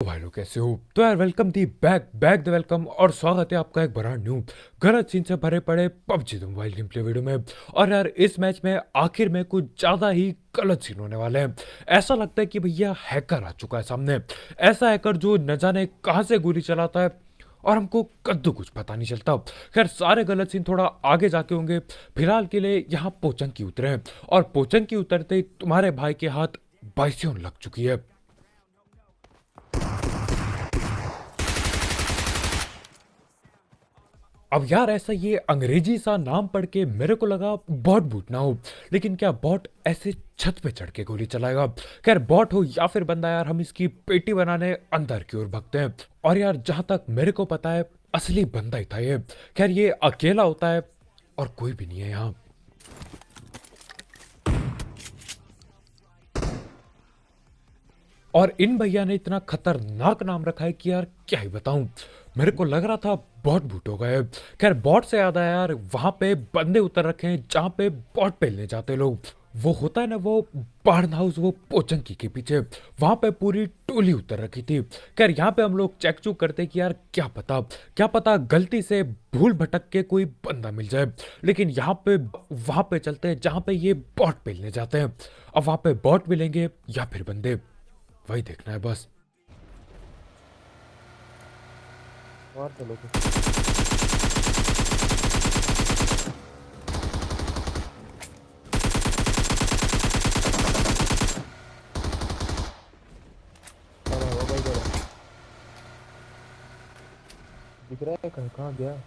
भाई लोग कैसे हो? तो यार welcome the back back the welcome और स्वागत है आपका एक बड़ा न्यू गलत सीन से भरे पड़े PUBG the mobile game play video में। और यार इस मैच में आखिर में कुछ ज्यादा ही गलत सीन होने वाले हैं। ऐसा लगता है कि भैया हैकर आ चुका है सामने। ऐसा हैकर जो न जाने कहां से गोली चलाता है और हमको कद्दू कुछ पता नहीं चलता। खैर सारे गलत सीन थोड़ा आगे जाके होंगे। फिलहाल के लिए यहाँ पोचंकी उतरे हैं और पोचंकी उतरते ही तुम्हारे भाई के हाथ बाइसियोन लग चुकी है। अब यार ऐसा ये अंग्रेजी सा नाम पढ़ के मेरे को लगा बॉट बूट ना हो, लेकिन क्या बॉट ऐसे छत पे चढ़ के गोली चलाएगा? खैर बॉट हो या फिर बंदा, यार हम इसकी पेटी बनाने अंदर की ओर भागते हैं। और यार जहां तक मेरे को पता है असली बंदा ही था ये। खैर ये अकेला होता है और कोई भी नहीं है यहाँ। और इन भैया ने इतना खतरनाक नाम रखा है कि यार क्या ही बताऊं। मेरे को लग रहा था बॉट बूट हो गए। खैर बॉट से याद आया यार, वहां पे बंदे उतर रखे हैं जहां पे बॉट पेलने जाते लोग। वो होता है ना वो बार्न हाउस, वो पोचंकी के पीछे। वहां पे पूरी टोली उतर रखी थी। खैर यहाँ पे हम लोग चेक चूक करते कि यार क्या पता गलती से भूल भटक के कोई बंदा मिल जाए। लेकिन यहाँ पे वहां पे चलते हैं जहां पे ये बॉट पेलने जाते हैं। अब वहां पे बॉट मिलेंगे या फिर बंदे, वही देखना है बस। और चलो तो। अरे वो भाई जरा दिख रहा है कहाँ कहाँ गया।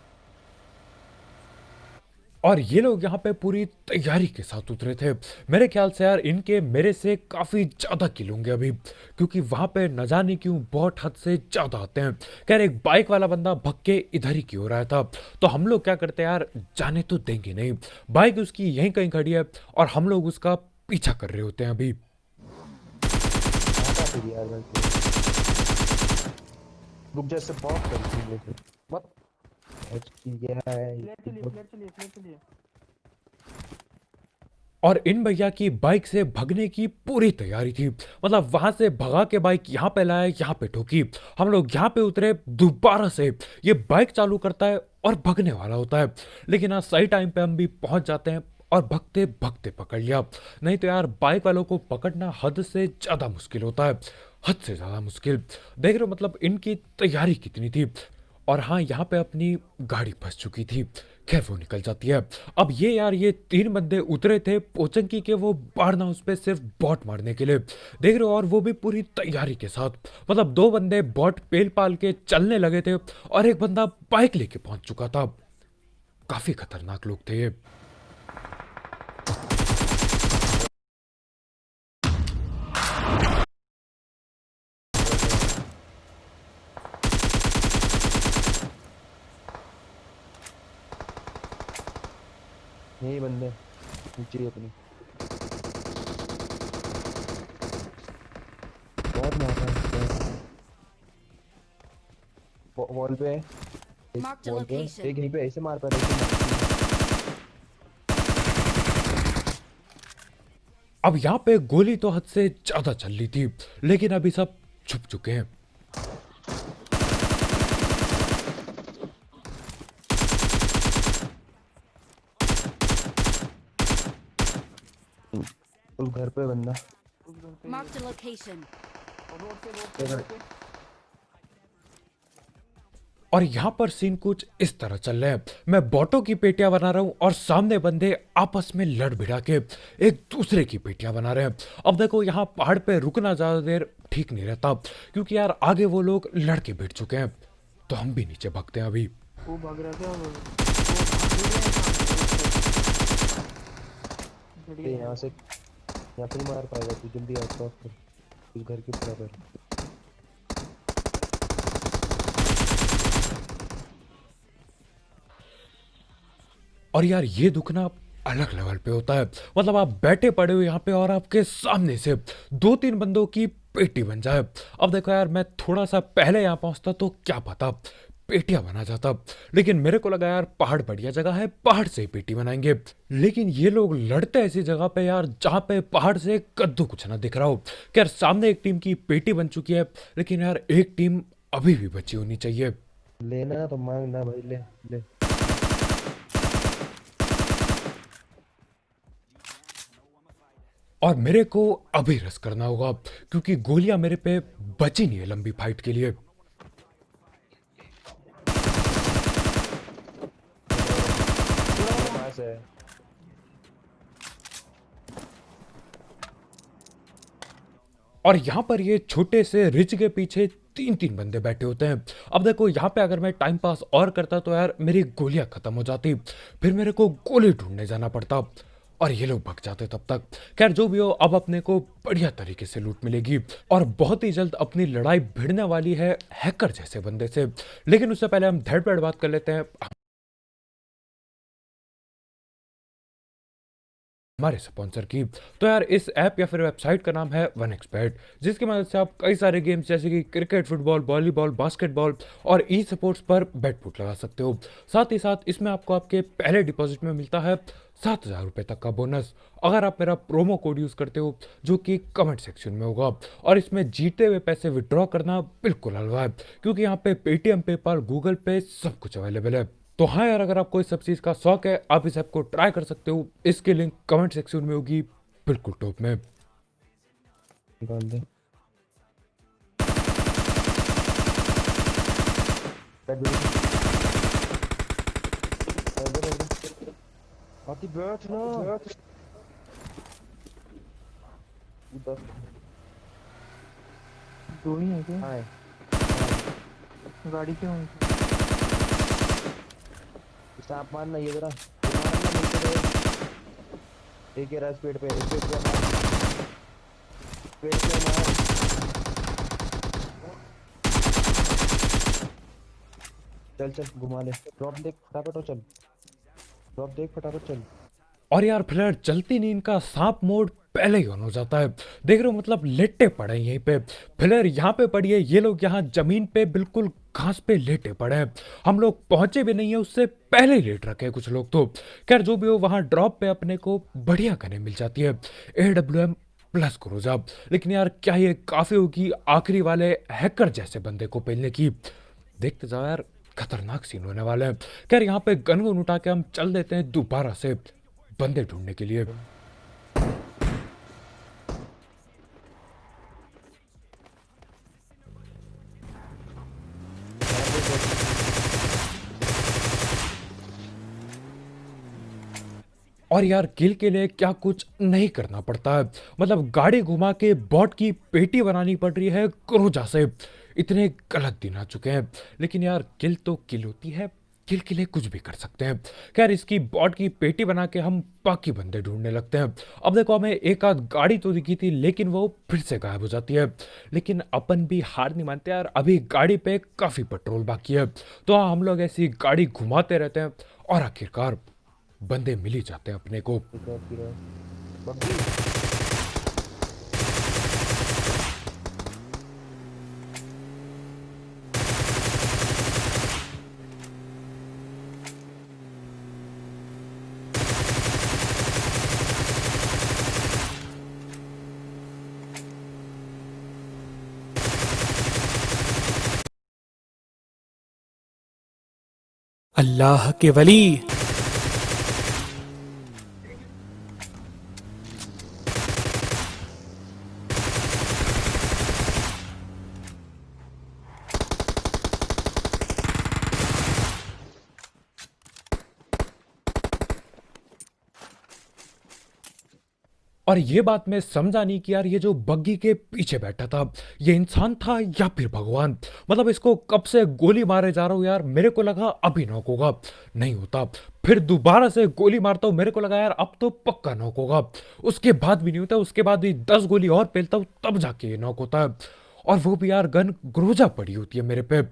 और ये लोग यहाँ पे पूरी तैयारी के साथ उतरे थे। मेरे ख्याल से यार इनके मेरे से काफी ज्यादा किल होंगे अभी, क्योंकि वहां पे न जाने क्यों बहुत हद से ज्यादा आते हैं। खैर एक बाइक वाला बंदा भग के इधर ही की ओर आया था, तो हम लोग क्या करते हैं यार, जाने तो देंगे नहीं। बाइक उसकी यहीं कहीं खड़ी है और हम लोग उसका पीछा कर रहे होते हैं अभी। कहाँ था फिर यार भाई तू? रुक जैसे पॉज कर दी लेकिन मत एच की गया है फ्लैट ये चलिए बहुत। फ्लैट चलिए फ्लैट चलिए। और इन भैया की बाइक से भगने की पूरी तैयारी थी। मतलब वहां से भगा के बाइक यहाँ पे लाया, यहाँ पे ठोकी। हम लोग यहाँ पे उतरे, दोबारा से ये बाइक चालू करता है और भगने वाला होता है। लेकिन हाँ सही टाइम पे हम भी पहुंच जाते हैं और भगते भगते पकड़ लिया। नहीं तो यार बाइक वालों को पकड़ना हद से ज्यादा मुश्किल होता है। हद से ज्यादा मुश्किल। देख रहे हो मतलब इनकी तैयारी कितनी थी। और हाँ यहाँ पे अपनी गाड़ी फंस चुकी थी। खैर वो निकल जाती है। अब ये यार ये तीन बंदे उतरे थे पोचंकी के वो बाढ़ हाउस पे सिर्फ बॉट मारने के लिए, देख रहे हो, और वो भी पूरी तैयारी के साथ। मतलब दो बंदे बॉट पेल पाल के चलने लगे थे और एक बंदा बाइक लेके पहुंच चुका था। काफी खतरनाक लोग थे ये। यही बंदे नीचे ही अपनी बहुत मार रहा है। वॉल पे है, एक Marked a वॉल पे location. एक यहीं पे ऐसे मार पा रहा है। अब यहाँ पे गोली तो हद से ज्यादा चल रही थी, लेकिन अभी सब छुप चुके हैं। उस घर पे बंदा उस घर पे Marked a location. और रोड पे। और यहाँ पर सीन कुछ इस तरह चल रहे हैं। मैं बॉटों की पेटियां बना रहा हूँ और सामने बंदे आपस में लड़ भिड़ा के एक दूसरे की पेटियां बना रहे हैं। अब देखो यहाँ पहाड़ पे रुकना ज्यादा देर ठीक नहीं रहता, क्योंकि यार आगे वो लोग लड़के भिड़ चुके हैं, तो हम भी नीचे भागते हैं अभी। वो भाग रहा क्या वो भाग पे यहाँ से यहाँ पे नहीं मार पाएगा तू, जल्दी आ क्रॉस कर उस घर के बराबर। और यार ये दुखना अलग लेवल पे होता है। मतलब आप बैठे पड़े हो यहाँ पे और आपके सामने से दो तीन बंदों की पेटी बन जाए। अब देखो यार मैं थोड़ा सा पहले यहाँ पहुंचता तो क्या पता पेटियां बना जाता। लेकिन मेरे को लगा यार पहाड़ बढ़िया जगह है, पहाड़ से ही पेटी बनाएंगे। लेकिन ये लोग लड़ते ऐसी जगह पे यार जहाँ पे पहाड़ से कद्दू कुछ ना दिख रहा हो। यार सामने एक टीम की पेटी बन चुकी है, लेकिन यार एक टीम अभी भी बची होनी चाहिए। लेना है तो मांगना भाई, ले ले। और मेरे को अभी रस करना होगा क्योंकि गोलियां मेरे पे बची नहीं है लंबी फाइट के लिए। मेरे पास है। और यहाँ पर ये छोटे से रिच के पीछे तीन तीन बंदे बैठे होते हैं। अब देखो यहाँ पे अगर मैं टाइम पास और करता तो यार मेरी गोलियां खत्म हो जाती, फिर मेरे को गोली ढूंढने जाना पड़ता और ये लोग भग जाते तब तक। खैर जो भी हो, अब अपने को बढ़िया तरीके से लूट मिलेगी और बहुत ही जल्द अपनी लड़ाई भिड़ने वाली है हैकर जैसे बंदे से। लेकिन उससे पहले हम धड़ पैड़ बात कर लेते हैं हमारे स्पॉन्सर की। तो यार इस ऐप या फिर वेबसाइट का नाम है वन एक्सपेट, जिसकी मदद से आप कई सारे गेम्स जैसे कि क्रिकेट, फुटबॉल, वॉलीबॉल, बास्केटबॉल और ई स्पोर्ट्स पर बेट पुट लगा सकते हो। साथ ही साथ इसमें आपको आपके पहले डिपॉजिट में मिलता है 7,000 रुपये तक का बोनस, अगर आप मेरा प्रोमो कोड यूज़ करते हो जो कि कमेंट सेक्शन में होगा। और इसमें जीते हुए पैसे विड्रॉ करना बिल्कुल हलवा है क्योंकि यहाँ पे पेटीएम, पेपाल, गूगल पे सब कुछ अवेलेबल है। तो हाँ यार, अगर आपको इस सब चीज़ का शौक है आप इस ऐप को ट्राई कर सकते हो। इसकी लिंक कमेंट सेक्शन में होगी बिल्कुल टॉप में। निकाल दे। आती बैठ ना। उधर दो ही है क्या? आए। गाड़ी क्यों है? सांप मारना ये जरा, मारना नहीं तो एक ही राज पेड़ पे, एक पेड़ पे मार, पेड़ पे मार। चल चल घुमा ले, ड्रॉप देख फटाफट, हो चल ड्रॉप देख फटाफट चल। और यार फिलहाल चलती नींद का सांप मोड पहले ही ऑन हो जाता है। देख रहे हो, मतलब लेटे पड़े हैं यहीं पे। फिलहाल यहाँ पे पड़ी है, ये लोग यहाँ जमीन पे बिल्कुल घास पे लेटे पड़े हैं। हम लोग पहुंचे भी नहीं है उससे पहले ही लेट रखे हैं कुछ लोग तो। खैर जो भी हो, वहाँ ड्रॉप पे अपने को बढ़िया गने मिल जाती है, AWM प्लस क्रूज़ा। लेकिन यार क्या ये काफ़ी होगी आखिरी वाले हैकर जैसे बंदे को पेलने की? देखते जाओ यार, खतरनाक सीन होने वाला है। खैर यहाँ पे गन गन उठा के हम चल देते हैं दोबारा से बंदे ढूंढने के लिए। और यार किल के लिए क्या कुछ नहीं करना पड़ता है, मतलब गाड़ी घुमा के बॉट की पेटी बनानी पड़ रही है क्रूजा से। इतने गलत दिन आ चुके हैं, लेकिन यार किल तो किल होती है, किल के लिए कुछ भी कर सकते हैं। खैर इसकी बॉट की पेटी बना के हम बाकी बंदे ढूंढने लगते हैं। अब देखो, हमें एक आध गाड़ी तो दिखी थी लेकिन वो फिर से गायब हो जाती है। लेकिन अपन भी हार नहीं मानते यार, अभी गाड़ी पे काफ़ी पेट्रोल बाकी है। तो हाँ, हम लोग ऐसी गाड़ी घुमाते रहते हैं और आखिरकार बंदे मिल ही जाते हैं अपने को। बग्गी अल्लाह के वली। और ये बात मैं समझा नहीं कि यार ये जो बग्गी के पीछे बैठा था ये इंसान था या फिर भगवान। मतलब इसको कब से गोली मारे जा रहा हूँ यार, मेरे को लगा अभी नॉक होगा, नहीं होता। फिर दोबारा से गोली मारता हूँ, मेरे को लगा यार अब तो पक्का नॉक होगा, उसके बाद भी नहीं होता। उसके बाद भी 10 गोली और पेलता हूँ तब जाके ये नॉक होता है। और वो भी यार गन ग्रोजा पड़ी होती है मेरे पे,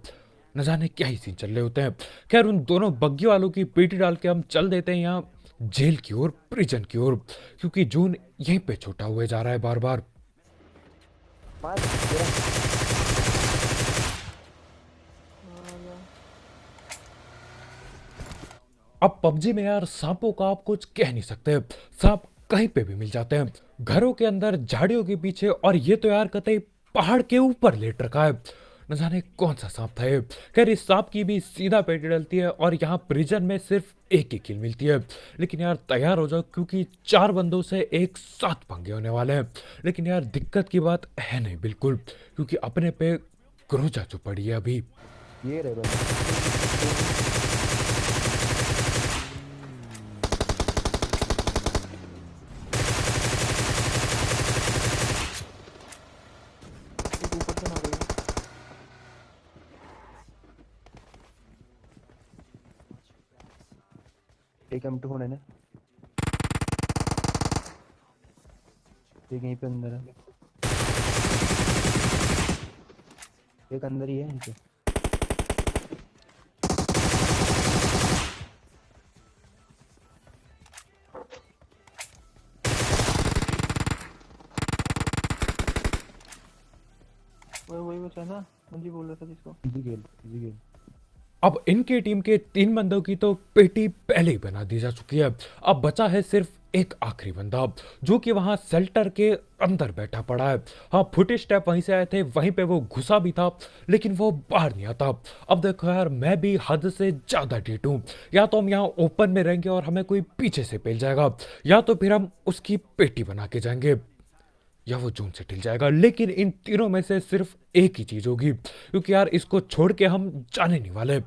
न जाने क्या ही सीन चल रहे होते हैं। खैर उन दोनों बग्गी वालों की पेटी डाल के हम चल देते हैं यहाँ जेल की ओर, प्रिजन की ओर, क्योंकि जून यहीं पे छोटा हुए जा रहा है बार बार। मार तेरा। अब पबजी में यार सांपों का आप कुछ कह नहीं सकते। सांप कहीं पे भी मिल जाते हैं, घरों के अंदर, झाड़ियों के पीछे, और ये तो यार कतई पहाड़ के ऊपर लेट रखा है। न जाने कौन सा सांप था ये। खैर इस सांप की भी सीधा पेटी डलती है और यहाँ प्रिजन में सिर्फ एक ही किल मिलती है। लेकिन यार तैयार हो जाओ क्योंकि 4 बंदों से एक साथ पंगे होने वाले हैं। लेकिन यार दिक्कत की बात है नहीं बिल्कुल, क्योंकि अपने पे क्रोजा जो पड़ी है अभी। ये रहे बंदे। एक ऊपर से मारेगा। एक M2 होने ने, एक यहीं पे अंदर है, एक अंदर ही है यहीं पे। वही बस है ना, मुझे बोल रहा था जिसको। इजी गेल, इजी गेल। अब इनकी टीम के 3 बंदों की तो पेटी पहले ही बना दी जा चुकी है। अब बचा है सिर्फ एक आखिरी बंदा, जो कि वहां शेल्टर के अंदर बैठा पड़ा है। हाँ, फुट स्टेप वहीं से आए थे, वहीं पे वो घुसा भी था, लेकिन वो बाहर नहीं आता। अब देखो यार, मैं भी हद से ज्यादा डीट हूं। या तो हम यहाँ ओपन में रहेंगे और हमें कोई पीछे से पेल जाएगा, या तो फिर हम उसकी पेटी बना के जाएंगे, या वो जून से ढिल जाएगा। लेकिन इन तीनों में से सिर्फ एक ही चीज होगी, क्योंकि यार इसको छोड़ के हम जाने नहीं वाले,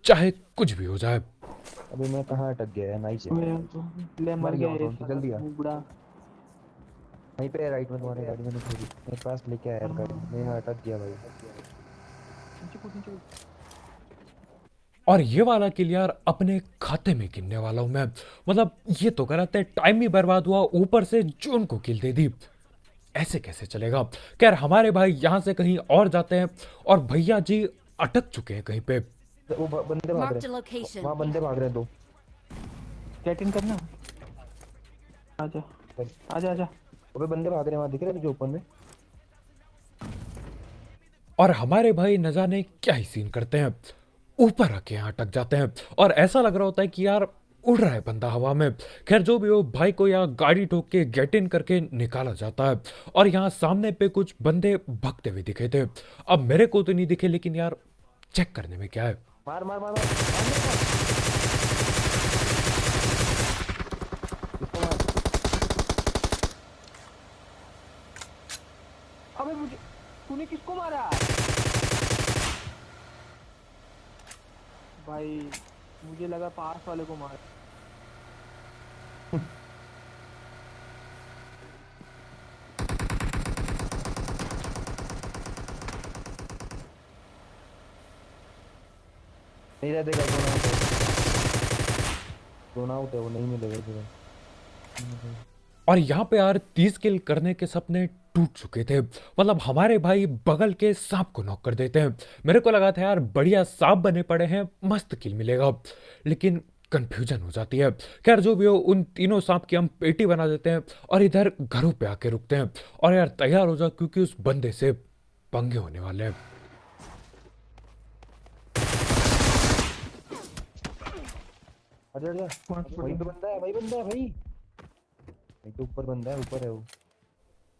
चाहे कुछ भी हो जाए। अबे मैं कहाँ अटक गया है? नाइस है। ले मर मर गया गया ये हूँ तो जल्दी आ। बुढ़ा। वहीं पे राइट में तुम्हारे गाड़ी मैंने छोड़ी, मेरे पास लेके आया यार गाड़ी, मैं यहाँ अटक गया भाई। नीचे कूद नीचे कूद। और ये वाला किल यार अपने खाते में गिनने वाला हूं मैं। मतलब ये तो कराते टाइम ही बर्बाद हुआ, ऊपर से जून को किल दे दी। ऐसे कैसे चलेगा। खैर हमारे भाई यहाँ से कहीं और जाते हैं, और भैया जी अटक चुके हैं कहीं पे। वो बंदे भाग Marked a रहे हैं, location. वहाँ बंदे भाग रहे हैं 2। गेट इन करना। आजा आजा आजा। अबे बंदे भाग रहे हैं, वहाँ दिख रहे हैं तुझे ओपन में? और हमारे भाई न जाने क्या ही सीन करते हैं, ऊपर आके यहाँ अटक जाते हैं, और ऐसा लग रहा होता है कि यार उड़ रहा है बंदा हवा में। खैर जो भी हो, भाई को यहाँ गाड़ी ठोक के गेट इन करके निकाला जाता है। और यहाँ सामने पे कुछ बंदे भगते हुए दिखे थे। अब मेरे को तो नहीं दिखे, लेकिन यार चेक करने में क्या है। मार मार मार मार, इसको मार। अबे मुझे, तूने किसको मारा? भाई मुझे लगा पास वाले को मार। नहीं रह देगा, जोन आउट है वो, नहीं मिलेगा तुझे। और यहाँ पे यार 30 किल करने के सपने टूट चुके थे। मतलब हमारे भाई बगल के सांप को नॉक कर देते हैं। मेरे को लगा था यार बढ़िया सांप बने पड़े हैं, मस्त किल मिलेगा, लेकिन कंफ्यूजन हो जाती है। खैर जो भी हो, उन तीनों सांप की हम पेटी बना देते हैं और इधर घरों पे आके रुकते हैं। और यार तैयार हो जाओ क्योंकि उस बंदे से पंगे होने वाले हैं। अरे अरे वहीं पे बंदा है, वही बंदा है भाई, वहीं पे ऊपर बंदा है, ऊपर है वो।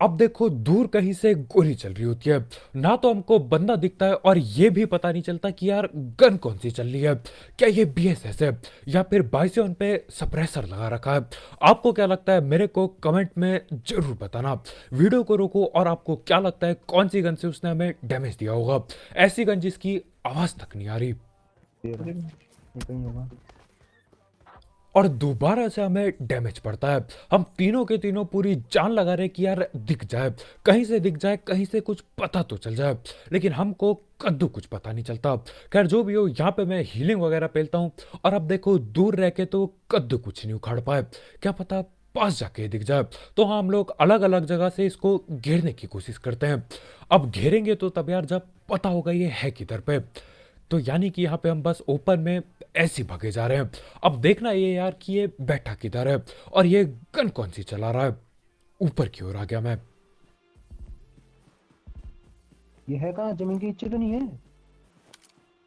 अब देखो दूर कहीं से गोली चल रही होती है, ना तो हमको बंदा दिखता है, और ये भी पता नहीं चलता कि यार गन कौन सी चल रही है। क्या ये BSS है या फिर बाइसोन पे सप्रेसर लगा रखा है। आपको क्या लगता है मेरे को कमेंट में जरूर बताना। वीडियो को रोको, और आपको क्या लगता है कौन सी गन से उसने हमें डैमेज दिया होगा। ऐसी गन जिसकी आवाज तक नहीं आ रही, ये कहीं होगा। और दोबारा से हमें डैमेज पड़ता है। हम तीनों के तीनों पूरी जान लगा रहे कि यार दिख जाए, कहीं से दिख जाए, कहीं से कुछ पता तो चल जाए, लेकिन हमको कद्दू कुछ पता नहीं चलता। खैर जो भी हो, यहाँ पे मैं हीलिंग वगैरह पेलता हूँ, और अब देखो दूर रह के तो कद्दू कुछ नहीं उखाड़ पाए, क्या पता पास जाके दिख जाए। तो हाँ, हम लोग अलग अलग जगह से इसको घेरने की कोशिश करते हैं। अब घेरेंगे तो तब यार जब पता होगा ये है किधर पे। तो यानी कि यहाँ पे हम बस ओपन में ऐसे भागे जा रहे हैं। अब देखना ये यार कि ये बैठा किधर है, और ये गन कौन सी चला रहा है। ऊपर की ओर आ गया मैं। ये है कहाँ? जमीन के नीचे तो नहीं है?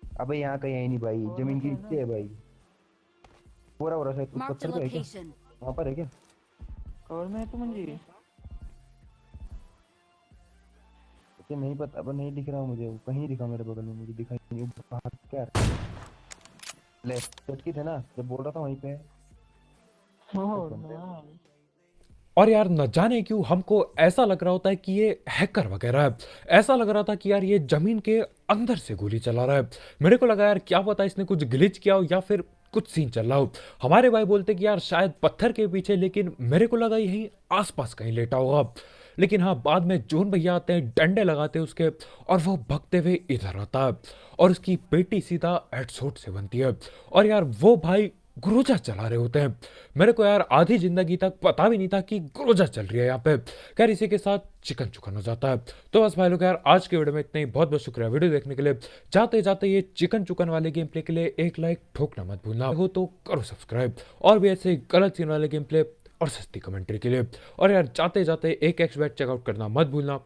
अबे यहाँ कहीं है ही नहीं भाई, जमीन के नीचे है भाई। पूरा पूरा शायद उस Marked a पत्थर पे है क्या? location. वहाँ पर है क्या? कवर में है तू मंजी? मुझे नहीं पता, अब नहीं दिख रहा मुझे, वो कहीं दिखा मेरे बगल में, मुझे दिखा नहीं, वो बाहर क्या है? ले चटकी थे ना, जब बोल रहा था वहीं पे है। ओह बंदे। नाइस। और यार न जाने क्यों हमको ऐसा लग रहा होता है कि ये हैकर वगैरह है। ऐसा लग रहा था कि यार ये जमीन के अंदर से गोली चला रहा है। मेरे को लगा यार क्या पता इसने कुछ ग्लिच किया हो या फिर कुछ सीन चल रहा हो। हमारे भाई बोलते कि यार शायद पत्थर के पीछे, लेकिन मेरे को लगा यहीं आसपास कहीं लेटा होगा। लेकिन हाँ, बाद में जोन भैया आते हैं, डंडे लगाते हैं उसके, और वो भगते हुए इधर आता है और उसकी पेटी सीधा हेडशॉट से बनती है। और यार वो भाई गुरोजा चला रहे होते हैं। मेरे को यार आधी जिंदगी तक पता भी नहीं था कि गुरोजा चल रही है यहाँ पे। खैर इसी के साथ चिकन चुकन हो जाता है। तो बस भाई लोग यार आज के वीडियो में इतना ही। बहुत बहुत शुक्रिया वीडियो देखने के लिए। जाते जाते ये चिकन चुकन वाले गेम प्ले के लिए एक लाइक ठोकना मत भूलना, हो तो करो सब्सक्राइब। और भी ऐसे गलत सीन वाले गेम प्ले और सस्ती कमेंट्री के लिए। और यार जाते जाते एक एक्स बैट चेकआउट करना मत भूलना।